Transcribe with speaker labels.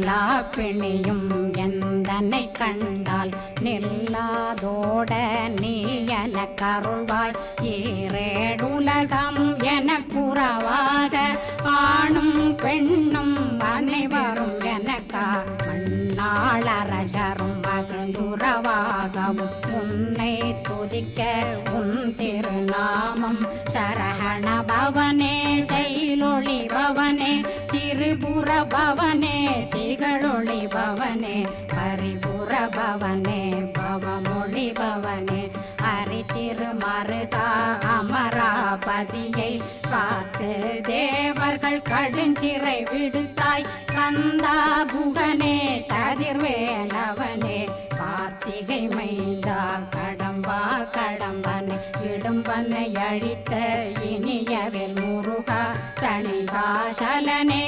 Speaker 1: எல்லா பிணியும் எந்தனை கண்டால் நில்லாதோட நீ எனக்கருள்வாய். ஈரேடுலகம் எனக்குறவாக ஆணும் பெண்ணும் அனைவரும் எனக்கா மண்ணாளரசரும் மகிழ்ந்துறவாகவும் உன்னை துதிக்க உன் திருநாமம் சரஹண பவனே செயலொளி பவனே திரிபுர பவனே திகழொளி பவனே பரிபுர பவனே பவமொழி பவனே ஹரி திருமருகா அமராபதியை காத்து தேவர்கள் கடுஞ்சிறை விடுத்தாய். கந்தா குகனே கதிர்வேலவனே கார்த்திகை மைந்தா கடம்பா கடம்பனை இடும்பனை அழித்த இனியவேல் முருகா தணிகாசலனே